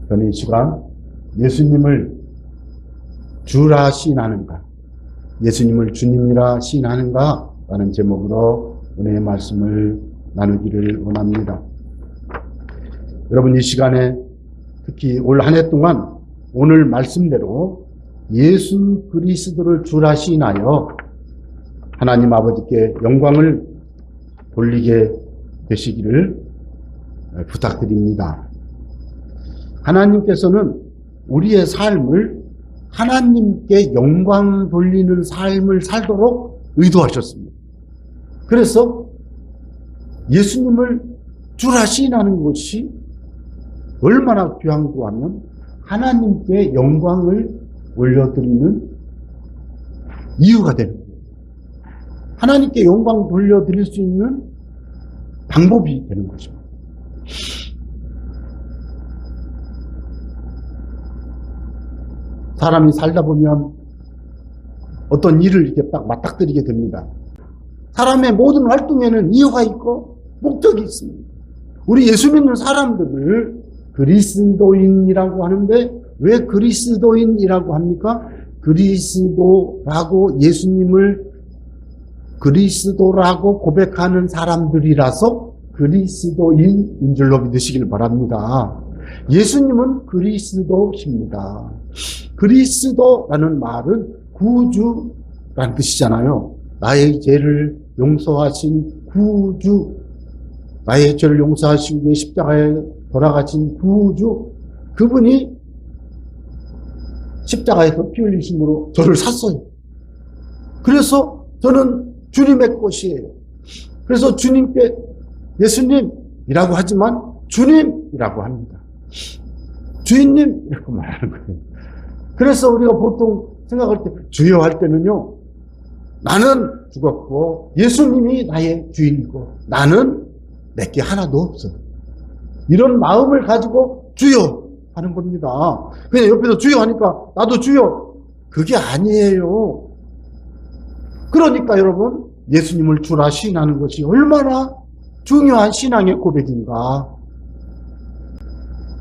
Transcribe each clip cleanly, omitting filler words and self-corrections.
저는 이 시간 예수님을 주라 시인하는가, 예수님을 주님이라 시인하는가 라는 제목으로 오늘의 말씀을 나누기를 원합니다. 여러분, 이 시간에 특히 올 한 해 동안 오늘 말씀대로 예수 그리스도를 주라 시인하여 하나님 아버지께 영광을 돌리게 되시기를 부탁드립니다. 하나님께서는 우리의 삶을 하나님께 영광 돌리는 삶을 살도록 의도하셨습니다. 그래서 예수님을 주라 시인하는 것이 얼마나 귀한고 하면 하나님께 영광을 올려드리는 이유가 되는 거예요. 하나님께 영광 돌려드릴 수 있는 방법이 되는 것입니다. 사람이 살다 보면 어떤 일을 이렇게 딱 맞닥뜨리게 됩니다. 사람의 모든 활동에는 이유가 있고 목적이 있습니다. 우리 예수 믿는 사람들을 그리스도인이라고 하는데 왜 그리스도인이라고 합니까? 그리스도라고 예수님을 그리스도라고 고백하는 사람들이라서 그리스도인인 줄로 믿으시길 바랍니다. 예수님은 그리스도십니다. 그리스도라는 말은 구주라는 뜻이잖아요. 나의 죄를 용서하신 구주, 나의 죄를 용서하시기 위해 십자가에 돌아가신 구주, 그분이 십자가에서 피 흘리심으로 저를 샀어요. 그래서 저는 주님의 것이에요. 그래서 주님께 예수님이라고 하지만 주님이라고 합니다. 주인님 이렇게 말하는 거예요. 그래서 우리가 보통 생각할 때 주여 할 때는요, 나는 죽었고 예수님이 나의 주인이고 나는 내게 하나도 없어, 이런 마음을 가지고 주여 하는 겁니다. 그냥 옆에서 주여 하니까 나도 주여, 그게 아니에요. 그러니까 여러분, 예수님을 주라 시인하는 것이 얼마나 중요한 신앙의 고백인가.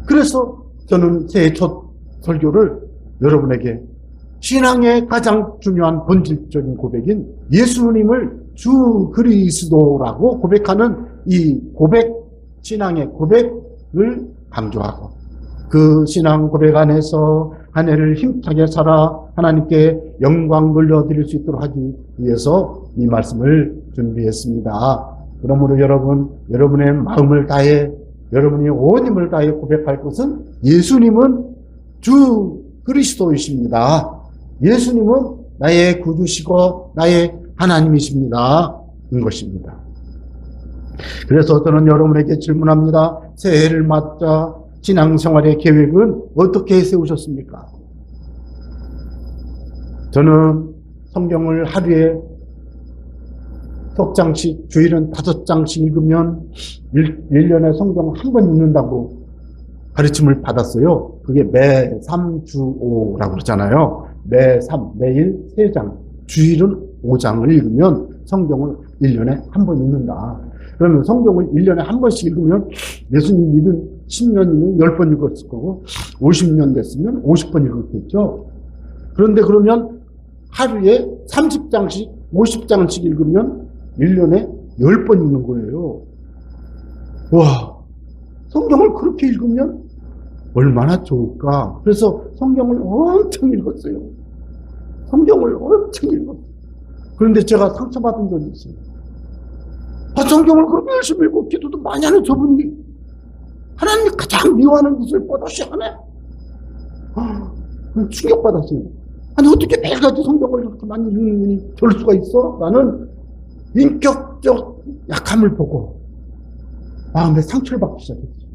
그래서 저는 새해 첫 설교를 여러분에게 신앙의 가장 중요한 본질적인 고백인 예수님을 주 그리스도라고 고백하는 이 고백, 신앙의 고백을 강조하고, 그 신앙 고백 안에서 한 해를 힘차게 살아 하나님께 영광 돌려드릴 수 있도록 하기 위해서 이 말씀을 준비했습니다. 그러므로 여러분, 여러분의 마음을 다해, 여러분이 온 힘을 다해 고백할 것은 예수님은 주 그리스도이십니다. 예수님은 나의 구주시고 나의 하나님이십니다. 인 것입니다. 그래서 저는 여러분에게 질문합니다. 새해를 맞자 신앙생활의 계획은 어떻게 세우셨습니까? 저는 성경을 하루에 석 장씩, 주일은 5장씩 읽으면 1년에 성경 한 번 읽는다고 가르침을 받았어요. 그게 매 3주오라고 그러잖아요. 매일 3장, 주일은 5장을 읽으면 성경을 1년에 한 번 읽는다. 그러면 성경을 1년에 한 번씩 읽으면 예수님 믿은 10년이면 10번 읽었을 거고 50년 됐으면 50번 읽었겠죠. 그런데 그러면 하루에 30장씩 50장씩 읽으면 1년에 10번 읽는 거예요. 와, 성경을 그렇게 읽으면 얼마나 좋을까. 그래서 성경을 엄청 읽었어요. 성경을 엄청 읽었어요. 그런데 제가 상처받은 적이 있어요. 성경을 그렇게 열심히 읽고 기도도 많이 하는 저분이 하나님이 가장 미워하는 짓을 뻗어시 하네. 충격받았어요. 아니, 어떻게 매일같이 성경을 이렇게 많이 읽는 분이 저럴 수가 있어? 라는 인격적 약함을 보고 마음에 상처를 받기 시작했어요.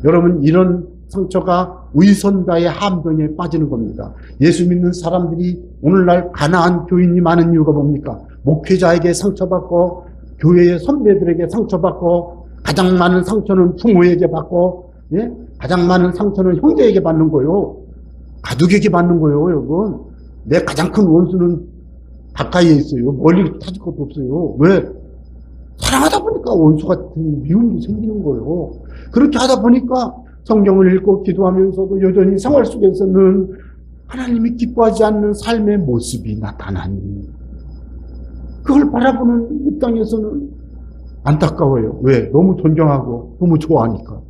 여러분, 이런 상처가 위선자의 함정에 빠지는 겁니다. 예수 믿는 사람들이 오늘날 가난한 교인이 많은 이유가 뭡니까? 목회자에게 상처받고 교회의 선배들에게 상처받고, 가장 많은 상처는 부모에게 받고, 예? 가장 많은 상처는 형제에게 받는 거예요. 가족에게 받는 거예요, 여러분. 내 가장 큰 원수는 가까이에 있어요. 멀리 찾을 것도 없어요. 왜? 사랑하다 보니까 원수 같은 미움도 생기는 거예요. 그렇게 하다 보니까 성경을 읽고 기도하면서도 여전히 생활 속에서는 하나님이 기뻐하지 않는 삶의 모습이 나타나니 그걸 바라보는 입장에서는 안타까워요. 왜? 너무 존경하고 너무 좋아하니까.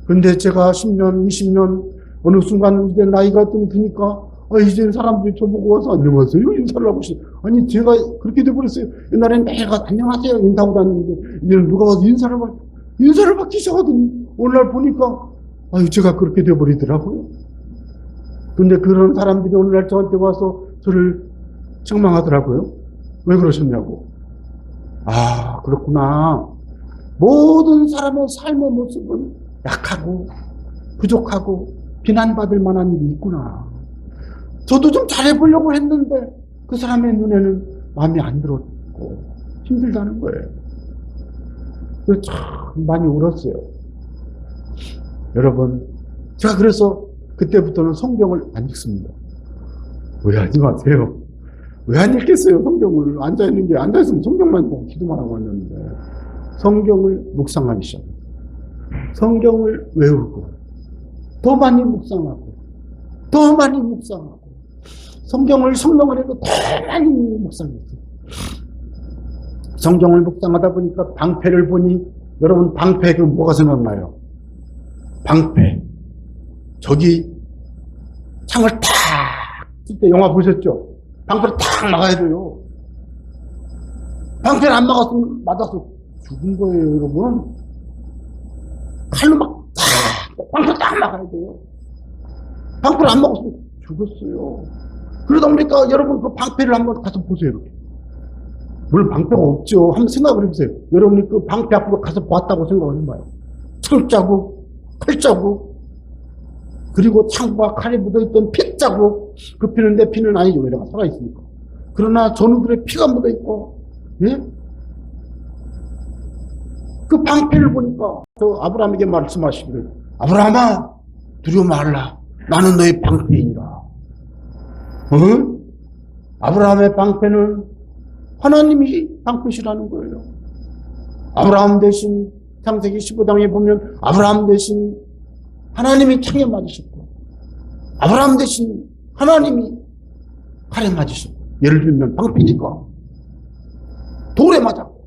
그런데 제가 10년, 20년 어느 순간 이제 나이가 좀 드니까 이제 사람들이 저보고 와서 안녕하세요 인사를 하고 싶어요. 아니 제가 그렇게 돼버렸어요. 옛날엔 내가 안녕하세요 인사하고 다녔는데 이제는 누가 와서 인사를 받기 시작하더니 오늘날 보니까 제가 그렇게 돼버리더라고요. 근데 그런 사람들이 오늘날 저한테 와서 저를 책망하더라고요. 왜 그러셨냐고. 그렇구나. 모든 사람의 삶의 모습은 약하고 부족하고 비난받을 만한 일이 있구나. 저도 좀 잘해보려고 했는데 그 사람의 눈에는 마음에 안 들었고 힘들다는 거예요. 그래서 참 많이 울었어요. 여러분, 제가 그래서 그때부터는 성경을 안 읽습니다. 왜 하지 마세요? 왜 안 읽겠어요, 성경을? 앉아있으면 성경만 보고 기도만 하고 왔는데. 성경을 묵상하기 시작해요. 성경을 외우고, 더 많이 묵상하고, 더 많이 묵상하고, 성경을 성령으로 더 많이 묵상했어요. 성경을 묵상하다 보니까 방패를 보니, 여러분, 방패, 그 뭐가 생각나요? 방패. 저기, 창을 탁, 칠 때 영화 보셨죠? 방패를 탁 막아야 돼요. 방패를 안 막았으면 맞아서 죽은 거예요, 여러분. 칼로 막, 방패를 딱 막아야 돼요. 방패를 안 막았으면 죽었어요. 그러다 보니까 여러분 그 방패를 한번 가서 보세요, 이렇게. 물론 방패가 없죠. 한번 생각을 해보세요. 여러분이 그 방패 앞으로 가서 보았다고 생각을 해봐요. 창자국, 칼자국, 그리고 창과 칼에 묻어있던 핏자국. 그 피는 내 피는 아니죠. 왜 내가 살아있으니까. 그러나 전우들의 피가 묻어있고, 예? 그 방패를 보니까 저 아브라함에게 말씀하시기를, 아브라함아, 두려워 말라. 나는 너의 방패이니라. 아브라함의 방패는 하나님이 방패시라는 거예요. 아브라함 대신 창세기 15장에 보면 아브라함 대신 하나님이 창에 맞으셨고, 아브라함 대신 하나님이 칼에 맞으셨고, 예를 들면 방패니까 돌에 맞았고,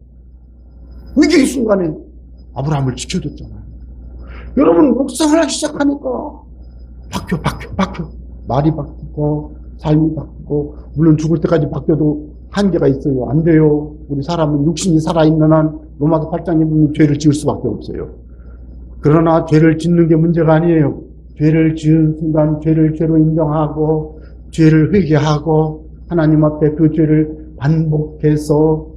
위기의 순간에 아브라함을 지켜줬잖아요. 여러분, 묵상을 하기 시작하니까 바뀌어. 말이 바뀌고, 삶이 바뀌고, 물론 죽을 때까지 바뀌어도 한계가 있어요. 안 돼요. 우리 사람은 육신이 살아있는 한 로마서 8장에 보면 죄를 지을 수밖에 없어요. 그러나 죄를 짓는 게 문제가 아니에요. 죄를 지은 순간 죄를 죄로 인정하고 죄를 회개하고 하나님 앞에 그 죄를 반복해서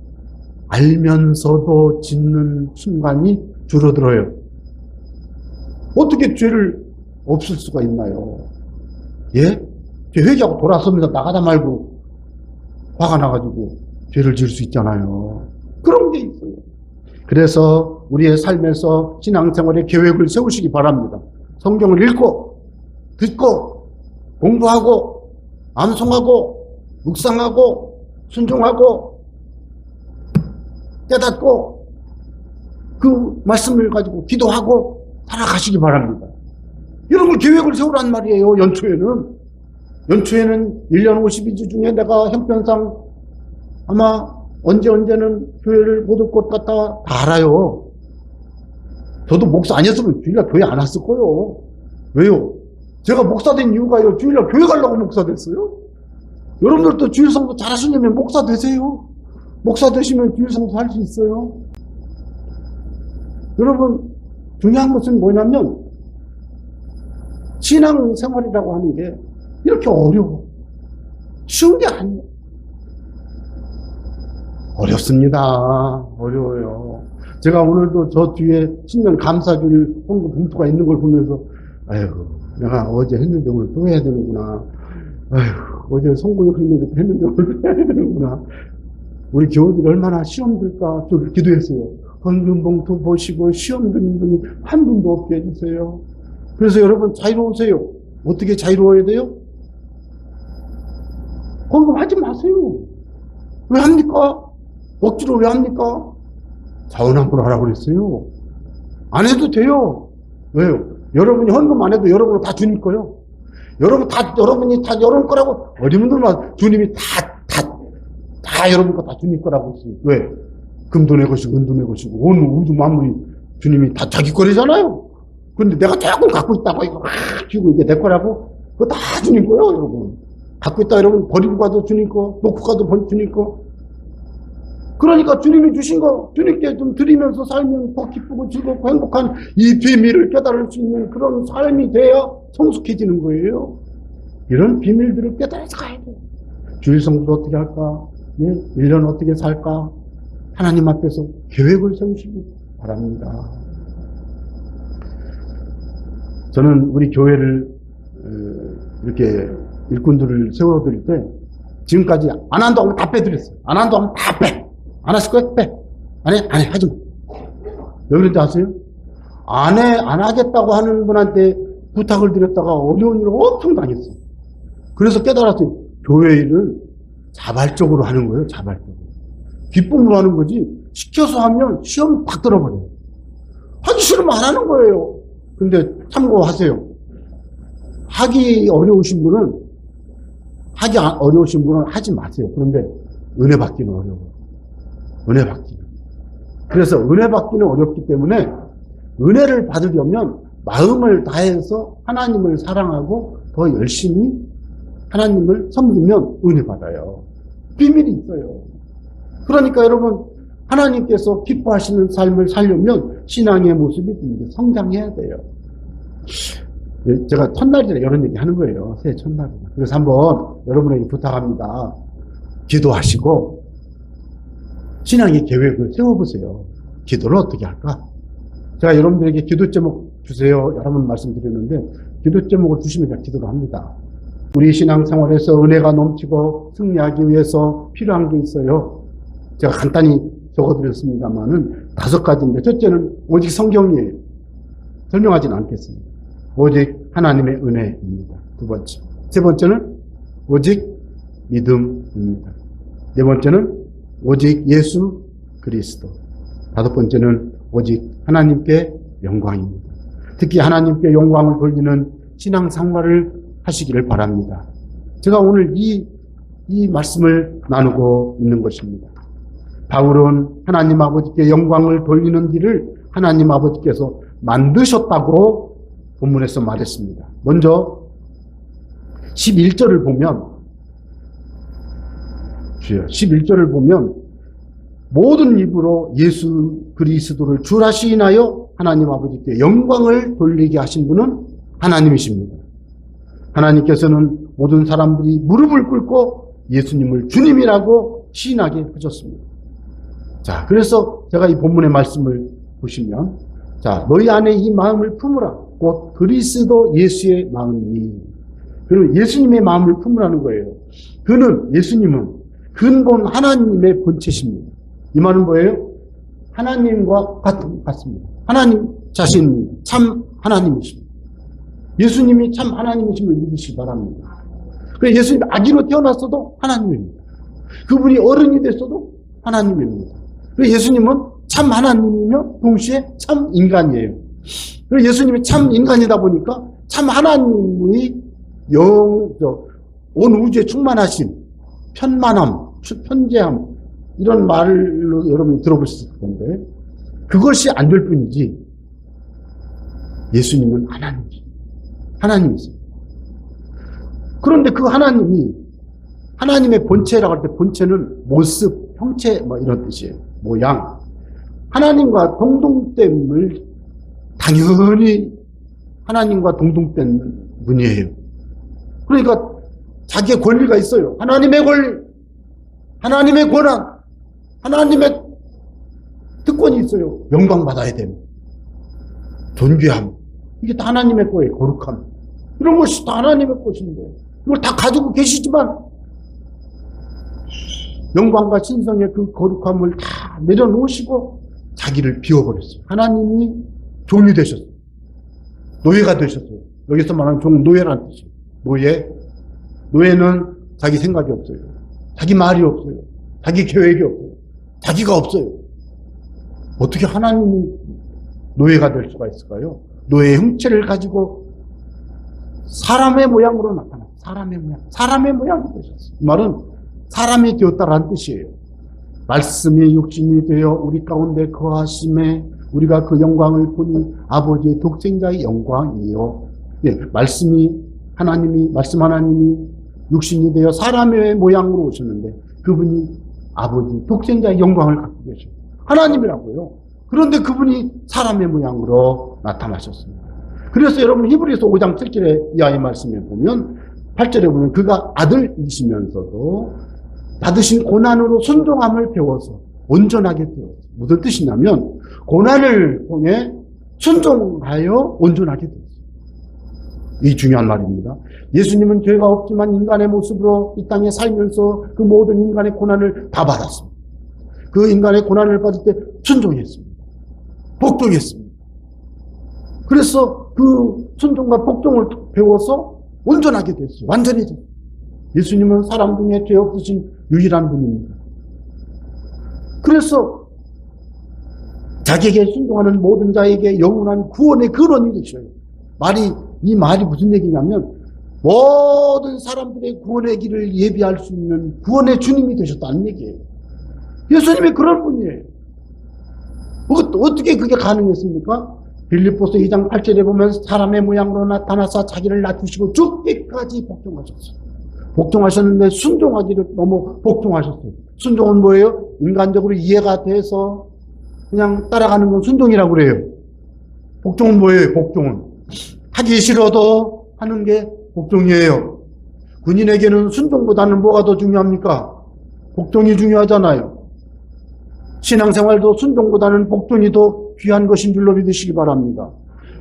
알면서도 짓는 순간이 줄어들어요. 어떻게 죄를 없을 수가 있나요? 예? 죄 회개하고 돌아서면서 나가다 말고 화가 나가지고 죄를 지을 수 있잖아요. 그런 게 있어요. 그래서 우리의 삶에서 신앙생활의 계획을 세우시기 바랍니다. 성경을 읽고, 듣고, 공부하고, 암송하고, 묵상하고, 순종하고, 깨닫고, 그 말씀을 가지고 기도하고 살아가시기 바랍니다. 이런 걸 계획을 세우란 말이에요, 연초에는. 연초에는 1년 52주 중에 내가 형편상 아마 언제는 교회를 못 올 것 같다 다 알아요. 저도 목사 아니었으면 주일날 교회 안 왔을 거예요. 왜요? 제가 목사 된 이유가요. 주일날 교회 가려고 목사 됐어요. 여러분들도 주일 성도 잘 하시려면 목사 되세요. 목사 되시면 주일 성도 할 수 있어요. 여러분, 중요한 것은 뭐냐면 신앙생활이라고 하는 게 이렇게 어려워. 쉬운 게 아니에요. 어렵습니다. 어려워요. 제가 오늘도 저 뒤에 신년 감사줄 홍보 봉투가 있는 걸 보면서 내가 어제 했는데 오늘 또 해야 되는구나. 어제 송구역 했는데 오늘 또 해야 되는구나. 우리 교우들이 얼마나 시험 들까 저 기도했어요. 헌금 봉투 보시고 시험 드는 분이 한 분도 없게 해주세요. 그래서 여러분 자유로우세요. 어떻게 자유로워야 돼요? 헌금하지 마세요. 왜 합니까? 억지로 왜 합니까? 자원 한번 하라고 그랬어요. 안 해도 돼요. 왜요? 여러분이 헌금 안 해도 여러분은 다 주님 거요. 여러분이 다 여러분 거라고 어디분들만 주님이 다 여러분 거 다 주님 거라고 했어요. 왜? 금도 내 것이고 은도 내 것이고 온 우주 만물이 주님이 다 자기 거래잖아요. 근데 내가 조금 갖고 있다고 이거 막 쥐고 이게 내 거라고? 그거 다 주님 거요, 여러분. 갖고 있다 여러분 버리고 가도 주님 거, 놓고 가도 주님 거. 그러니까 주님이 주신 거 주님께 좀 드리면서 살면 더 기쁘고 즐겁고 행복한 이 비밀을 깨달을 수 있는 그런 삶이 돼야 성숙해지는 거예요. 이런 비밀들을 깨달아서 가야 돼요. 주일 성수도 어떻게 할까? 예? 1년 어떻게 살까? 하나님 앞에서 계획을 세우시기 바랍니다. 저는 우리 교회를 이렇게 일꾼들을 세워드릴 때 지금까지 안 한다고 하면 다 빼드렸어요. 안 한다고 하면 다 빼. 안 하실 거예요? 빼. 안 해? 하지 마. 왜 그런지 아세요? 안 하겠다고 하는 분한테 부탁을 드렸다가 어려운 일을 엄청 당했어요. 그래서 깨달았어요. 교회 일을 자발적으로 하는 거예요, 자발적으로. 기쁨으로 하는 거지, 시켜서 하면 시험 딱 들어버려요. 하기 싫으면 안 하는 거예요. 근데 참고하세요. 하기 어려우신 분은 하지 마세요. 그런데 은혜 받기는 어려워요. 은혜 받기는. 그래서 은혜 받기는 어렵기 때문에 은혜를 받으려면 마음을 다해서 하나님을 사랑하고 더 열심히 하나님을 섬기면 은혜 받아요. 비밀이 있어요. 그러니까 여러분, 하나님께서 기뻐하시는 삶을 살려면 신앙의 모습이 성장해야 돼요. 제가 첫날이라 이런 얘기 하는 거예요. 새해 첫날이라. 그래서 한번 여러분에게 부탁합니다. 기도하시고 신앙의 계획을 세워보세요. 기도를 어떻게 할까? 제가 여러분들에게 기도 제목 주세요. 여러 번 말씀드렸는데 기도 제목을 주시면 제가 기도를 합니다. 우리 신앙생활에서 은혜가 넘치고 승리하기 위해서 필요한 게 있어요. 제가 간단히 적어드렸습니다만은 5가지인데 첫째는 오직 성경이에요. 설명하지는 않겠습니다. 오직 하나님의 은혜입니다. 2번째. 3번째는 오직 믿음입니다. 4번째는 오직 예수 그리스도. 5번째는 오직 하나님께 영광입니다. 특히 하나님께 영광을 돌리는 신앙생활을 하시기를 바랍니다. 제가 오늘 이 말씀을 나누고 있는 것입니다. 바울은 하나님 아버지께 영광을 돌리는 길을 하나님 아버지께서 만드셨다고 본문에서 말했습니다. 먼저 11절을 보면 모든 입으로 예수 그리스도를 주라시인하여 하나님 아버지께 영광을 돌리게 하신 분은 하나님이십니다. 하나님께서는 모든 사람들이 무릎을 꿇고 예수님을 주님이라고 시인하게 하셨습니다. 자, 그래서 제가 이 본문의 말씀을 보시면, 자, 너희 안에 이 마음을 품으라. 곧 그리스도 예수의 마음이. 그리고 예수님의 마음을 품으라는 거예요. 예수님은 근본 하나님의 본체십니다. 이 말은 뭐예요? 하나님과 같습니다. 하나님 자신이 참 하나님이십니다. 예수님이 참 하나님이심을 믿으시기 바랍니다. 그래서 예수님이 아기로 태어났어도 하나님입니다. 그분이 어른이 됐어도 하나님입니다. 그래서 예수님은 참 하나님이며 동시에 참 인간이에요. 그래서 예수님이 참 인간이다 보니까 참 하나님의 온 우주에 충만하신 편만함, 편재함 이런 말로 여러분이 들어보셨을 텐데 그것이 안 될 뿐이지 예수님은 하나님이세요. 그런데 그 하나님의 본체라고 할 때 본체는 모습, 형체 뭐 이런 뜻이에요. 모양. 하나님과 동등됨을 당연히 하나님과 동등된 분이에요. 그러니까 자기의 권리가 있어요. 하나님의 권리, 하나님의 권한, 하나님의 특권이 있어요. 영광받아야 됩니다. 존귀함. 이게 다 하나님의 거예요. 거룩함. 이런 것이 다 하나님의 것인데 이걸 다 가지고 계시지만 영광과 신성의 그 거룩함을 다 내려놓으시고 자기를 비워버렸어요. 하나님이 종이 되셨어요. 노예가 되셨어요. 여기서 말하는 종은 노예라는 뜻이에요. 노예는 자기 생각이 없어요. 자기 말이 없어요. 자기 계획이 없어요. 자기가 없어요. 어떻게 하나님이 노예가 될 수가 있을까요? 노의 형체를 가지고 사람의 모양으로 나타났어요. 사람의 모양이 되셨어요. 이 말은 사람이 되었다라는 뜻이에요. 말씀이 육신이 되어 우리 가운데 거하심에 우리가 그 영광을 보니 아버지의 독생자의 영광이요. 네, 말씀 하나님이 육신이 되어 사람의 모양으로 오셨는데 그분이 아버지 독생자의 영광을 갖고 계셔요. 하나님이라고요. 그런데 그분이 사람의 모양으로 나타나셨습니다. 그래서 여러분 히브리서 5장 7절에 이하의 말씀에 보면 8절에 보면 그가 아들이시면서도 받으신 고난으로 순종함을 배워서 온전하게 되었어요. 무슨 뜻이냐면 고난을 통해 순종하여 온전하게 되었어요. 이 중요한 말입니다. 예수님은 죄가 없지만 인간의 모습으로 이 땅에 살면서 그 모든 인간의 고난을 다 받았습니다. 그 인간의 고난을 받을 때 순종했습니다. 복종했습니다. 그래서 그 순종과 복종을 배워서 온전하게 됐어요. 완전히 됐어요. 예수님은 사람 중에 죄 없으신 유일한 분입니다. 그래서 자기에게 순종하는 모든 자에게 영원한 구원의 근원이 되셔요. 이 말이 무슨 얘기냐면 모든 사람들의 구원의 길을 예비할 수 있는 구원의 주님이 되셨다는 얘기예요. 예수님이 그런 분이에요. 어떻게 그게 가능했습니까? 빌립보서 2장 8절에 보면 사람의 모양으로 나타나서 자기를 낮추시고 죽기까지 복종하셨어요. 복종하셨는데 순종하기를 너무 복종하셨어요. 순종은 뭐예요? 인간적으로 이해가 돼서 그냥 따라가는 건 순종이라고 그래요. 복종은 뭐예요? 복종은 하기 싫어도 하는 게 복종이에요. 군인에게는 순종보다는 뭐가 더 중요합니까? 복종이 중요하잖아요. 신앙생활도 순종보다는 복종이 더 귀한 것인 줄로 믿으시기 바랍니다.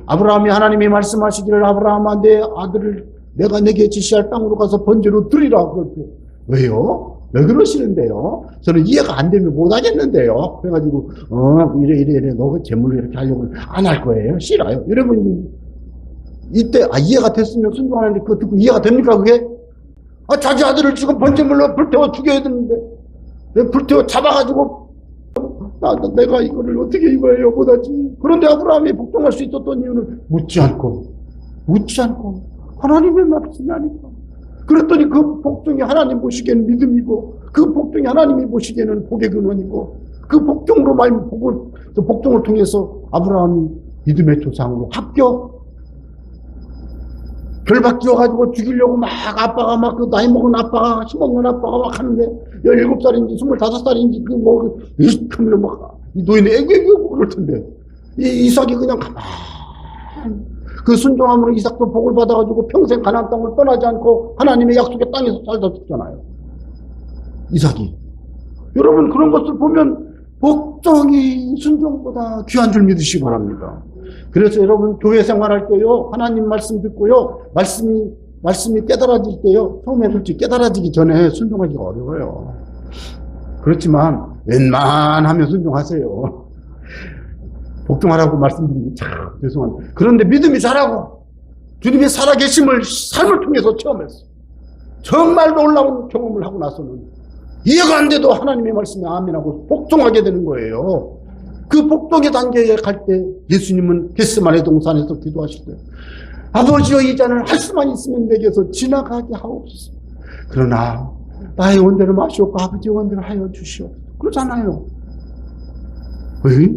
아브라함이 하나님이 말씀하시기를 아브라함아 내 아들을 내가 내게 지시할 땅으로 가서 번제로 드리라 그랬대요. 왜요? 왜 그러시는데요? 저는 이해가 안 되면 못 하겠는데요. 그래가지고 이래 너 재물로 이렇게 하려고 안 할 거예요. 싫어요. 여러분 이때 이해가 됐으면 순종하는데 그거 듣고 이해가 됩니까 그게? 자기 아들을 지금 번제물로 불태워 죽여야 되는데 왜 불태워 잡아가지고 내가 이거를 어떻게 이거예요 못하지. 그런데 아브라함이 복종할 수 있었던 이유는 묻지 않고 하나님의 말씀이 아닐까. 그랬더니 그 복종이 하나님 보시기에는 믿음이고 그 복종이 하나님이 보시기에는 복의 근원이고 그 복종으로 복종을 통해서 아브라함이 믿음의 조상으로 합격. 결박 지어가지고 죽이려고 막 아빠가 막 그 나이 먹은 아빠가 힘없는 아빠가 막 하는데 17살인지 25살인지 그러면 막 이 노인이 애기고 그럴 텐데 이삭이 그냥 가만히 그 순종함으로 이삭도 복을 받아가지고 평생 가나안 땅을 떠나지 않고 하나님의 약속의 땅에서 살다 죽잖아요. 이삭이. 여러분 그런 것을 보면 복종이 순종보다 귀한 줄 믿으시기 바랍니다. 그래서 여러분 교회 생활할 때요 하나님 말씀 듣고요 말씀이 깨달아질 때요 처음에 솔직히 깨달아지기 전에 순종하기가 어려워요. 그렇지만 웬만하면 순종하세요. 복종하라고 말씀드리기 참 죄송합니다. 그런데 믿음이 자라고 주님의 살아계심을 삶을 통해서 체험했어요. 정말 놀라운 경험을 하고 나서는 이해가 안 돼도 하나님의 말씀에 아멘하고 복종하게 되는 거예요. 그 복종의 단계에 갈 때 예수님은 겟세마네 동산에서 기도하실 때 아버지여 이 잔을 할 수만 있으면 내게서 지나가게 하옵소서. 그러나 나의 원대로 마시옵고 아버지의 원대로 하여 주시옵소서. 그러잖아요. 왜?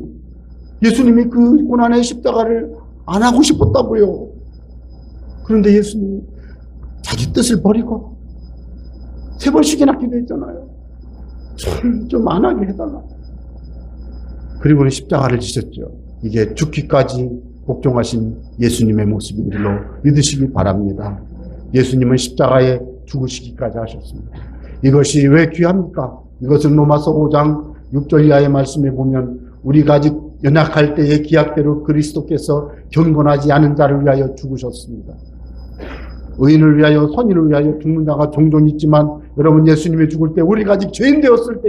예수님이 그 고난의 십자가를 안 하고 싶었다고요. 그런데 예수님이 자기 뜻을 버리고 3번씩이나 기도했잖아요. 좀 안 하게 해달라. 그리고는 십자가를 지셨죠. 이게 죽기까지 복종하신 예수님의 모습인 줄로 믿으시기 바랍니다. 예수님은 십자가에 죽으시기까지 하셨습니다. 이것이 왜 귀합니까? 이것은 로마서 5장 6절 이하의 말씀에 보면 우리가 아직 연약할 때의 기약대로 그리스도께서 경건하지 않은 자를 위하여 죽으셨습니다. 의인을 위하여 선인을 위하여 죽는 자가 종종 있지만 여러분 예수님이 죽을 때 우리가 아직 죄인 되었을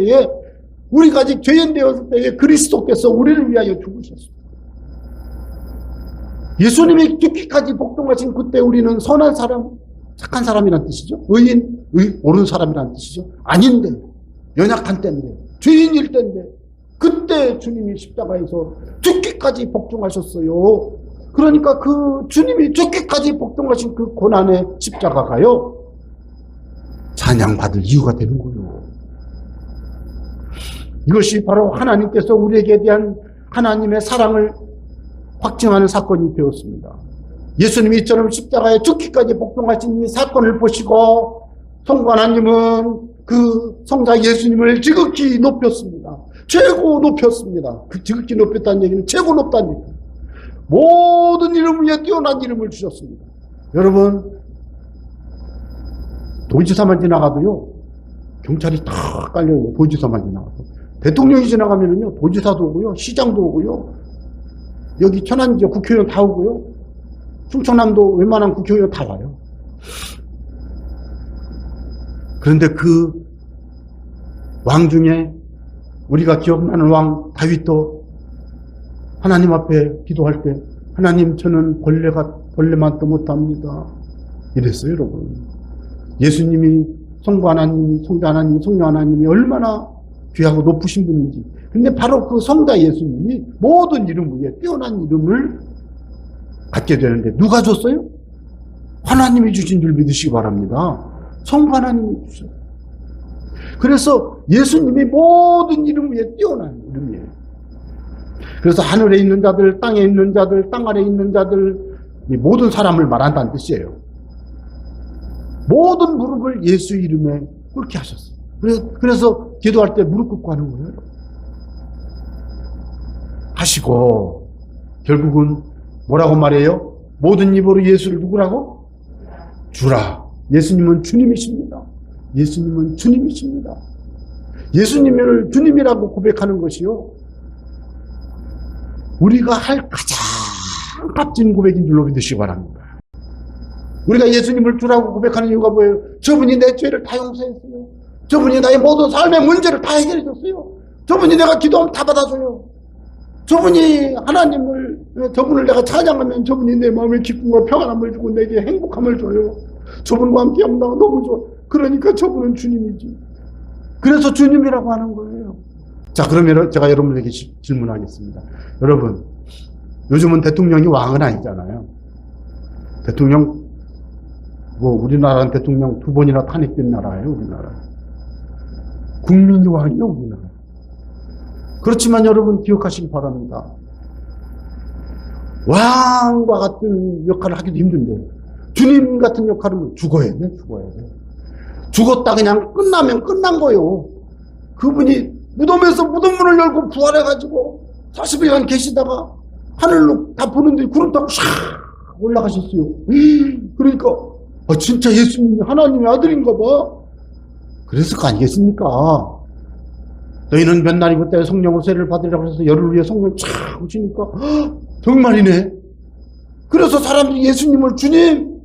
때에 그리스도께서 우리를 위하여 죽으셨습니다. 예수님이 죽기까지 복종하신 그때 우리는 선한 사람, 착한 사람이란 뜻이죠. 옳은 사람이란 뜻이죠. 아닌데, 연약한 때인데, 죄인일 때인데, 그때 주님이 십자가에서 죽기까지 복종하셨어요. 그러니까 그 주님이 죽기까지 복종하신 그 고난의 십자가가요, 찬양받을 이유가 되는 거예요. 이것이 바로 하나님께서 우리에게 대한 하나님의 사랑을 확증하는 사건이 되었습니다. 예수님이 이처럼 십자가에 죽기까지 복종하신 이 사건을 보시고 성부 하나님은 그 성자 예수님을 지극히 높였습니다. 최고 높였습니다. 그 지극히 높였다는 얘기는 최고 높다는 얘기입니다. 모든 이름 위에 뛰어난 이름을 주셨습니다. 여러분, 도지사만 지나가도요, 경찰이 다 깔려요. 도지사만 지나가도. 대통령이 지나가면은요, 도지사도 오고요, 시장도 오고요, 여기 천안 지역 국회의원 다 오고요, 충청남도 웬만한 국회의원 다 와요. 그런데 그 왕 중에 우리가 기억나는 왕 다윗도 하나님 앞에 기도할 때, 하나님, 저는 벌레만도 못합니다, 이랬어요. 여러분, 예수님이, 성부 하나님, 성자 하나님, 성령 하나님이 얼마나 귀하고 높으신 분인지. 근데 바로 그 성자 예수님이 모든 이름 위에 뛰어난 이름을 갖게 되는데 누가 줬어요? 하나님이 주신 줄 믿으시기 바랍니다. 성부 하나님이 주셨어요. 그래서 예수님이 모든 이름 위에 뛰어난 이름이에요. 그래서 하늘에 있는 자들, 땅에 있는 자들, 땅 아래에 있는 자들, 이 모든 사람을 말한다는 뜻이에요. 모든 무릎을 예수 이름에 꿇게 하셨어요. 그래서 기도할 때 무릎 꿇고 하는 거예요. 하시고 결국은 뭐라고 말해요? 모든 입으로 예수를 누구라고? 주라. 예수님은 주님이십니다. 예수님은 주님이십니다. 예수님을 주님이라고 고백하는 것이요, 우리가 할 가장 값진 고백인 줄로 믿으시기 바랍니다. 우리가 예수님을 주라고 고백하는 이유가 뭐예요? 저분이 내 죄를 다 용서했어요. 저분이 나의 모든 삶의 문제를 다 해결해 줬어요. 저분이 내가 기도하면 다 받아줘요. 저분이 저분을 내가 찬양하면 저분이 내 마음에 기쁨과 평안함을 주고 내게 행복함을 줘요. 저분과 함께 하면 나가 너무 좋아. 그러니까 저분은 주님이지. 그래서 주님이라고 하는 거예요. 자, 그러면 제가 여러분에게 질문하겠습니다. 여러분, 요즘은 대통령이 왕은 아니잖아요. 대통령, 우리나라는 대통령 2번이나 탄핵된 나라예요, 우리나라. 국민이 왕이요, 우리나라. 그렇지만 여러분 기억하시기 바랍니다. 왕과 같은 역할을 하기도 힘든데, 주님 같은 역할은 죽어야 돼. 죽었다 그냥 끝나면 끝난 거예요. 그분이 무덤에서 무덤문을 열고 부활해가지고 40일간 계시다가 하늘로 다 보는데 구름 타고 샥 올라가셨어요. 그러니까 진짜 예수님이 하나님의 아들인가 봐. 그랬을 거 아니겠습니까? 너희는 몇 날이 그때 성령으로 세례를 받으라고 해서 열흘 후에 성령 촥 오시니까 정말이네. 그래서 사람들이 예수님을 주님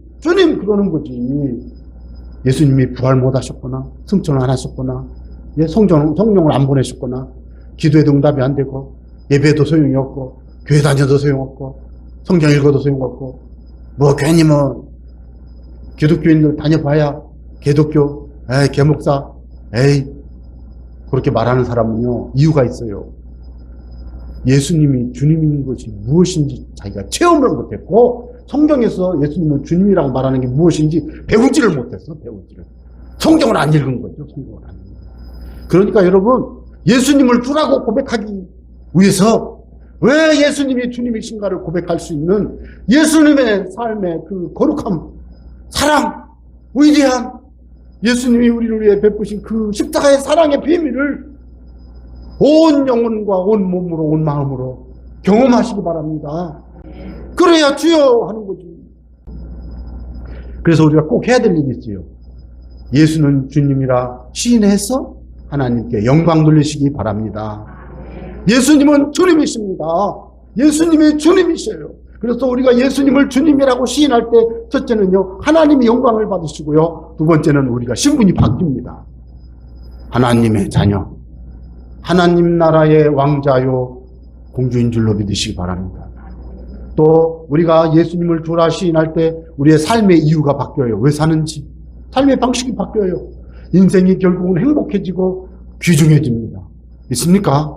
그러는 거지. 예수님이 부활 못 하셨거나 승천을 안 하셨거나 성령을 안 보내셨거나 기도에도 응답이 안 되고 예배도 소용이 없고 교회 다녀도 소용없고 성경 읽어도 소용없고 괜히 기독교인들 다녀봐야 개독교, 개목사, 그렇게 말하는 사람은요, 이유가 있어요. 예수님이 주님인 것이 무엇인지 자기가 체험을 못했고, 성경에서 예수님은 주님이라고 말하는 게 무엇인지 배우지를 못했어, 배우지를. 성경을 안 읽은 거죠, 성경을 안 읽은 거죠. 그러니까 여러분, 예수님을 주라고 고백하기 위해서 왜 예수님이 주님이신가를 고백할 수 있는 예수님의 삶의 그 거룩함, 사랑, 위대한 예수님이 우리를 위해 베푸신 그 십자가의 사랑의 비밀을 온 영혼과 온 몸으로 온 마음으로 경험하시기 바랍니다. 그래야 주여 하는 거지. 그래서 우리가 꼭 해야 될 일이 있어요. 예수는 주님이라 시인해서 하나님께 영광 돌리시기 바랍니다. 예수님은 주님이십니다. 예수님이 주님이셔요. 그래서 우리가 예수님을 주님이라고 시인할 때 첫째는요, 하나님이 영광을 받으시고요, 두 번째는 우리가 신분이 바뀝니다. 하나님의 자녀, 하나님 나라의 왕자요 공주인 줄로 믿으시기 바랍니다. 또 우리가 예수님을 주라 시인할 때 우리의 삶의 이유가 바뀌어요. 왜 사는지 삶의 방식이 바뀌어요. 인생이 결국은 행복해지고 귀중해집니다. 있습니까?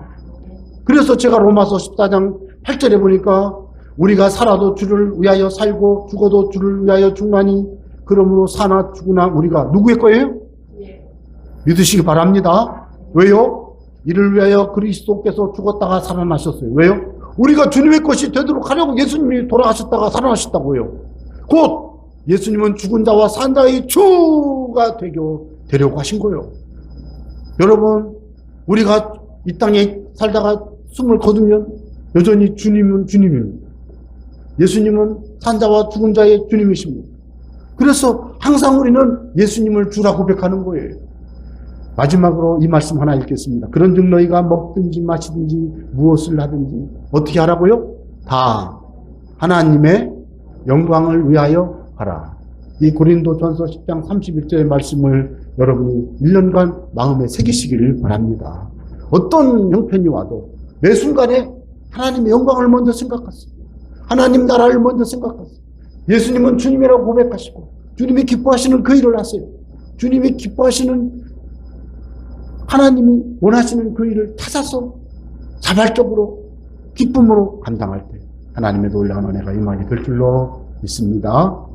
그래서 제가 로마서 14장 8절에 보니까 우리가 살아도 주를 위하여 살고 죽어도 주를 위하여 죽나니 그러므로 사나 죽으나 우리가 누구의 거예요? 믿으시기 바랍니다. 왜요? 이를 위하여 그리스도께서 죽었다가 살아나셨어요. 왜요? 우리가 주님의 것이 되도록 하려고 예수님이 돌아가셨다가 살아나셨다고요. 곧 예수님은 죽은 자와 산 자의 주가 되려고 하신 거예요. 여러분, 우리가 이 땅에 살다가 숨을 거두면 여전히 주님은 주님입니다. 예수님은 산 자와 죽은 자의 주님이십니다. 그래서 항상 우리는 예수님을 주라 고백하는 거예요. 마지막으로 이 말씀 하나 읽겠습니다. 그런즉 너희가 먹든지 마시든지 무엇을 하든지 어떻게 하라고요? 다 하나님의 영광을 위하여 하라. 이 고린도전서 10장 31절의 말씀을 여러분이 1년간 마음에 새기시기를 바랍니다. 어떤 형편이 와도 매 순간에 하나님의 영광을 먼저 생각하세요. 하나님 나라를 먼저 생각하세요. 예수님은 주님이라고 고백하시고 주님이 기뻐하시는 그 일을 하세요. 주님이 기뻐하시는 하나님이 원하시는 그 일을 찾아서 자발적으로 기쁨으로 감당할 때 하나님의 놀라운 은혜가 임하게 될 줄로 믿습니다.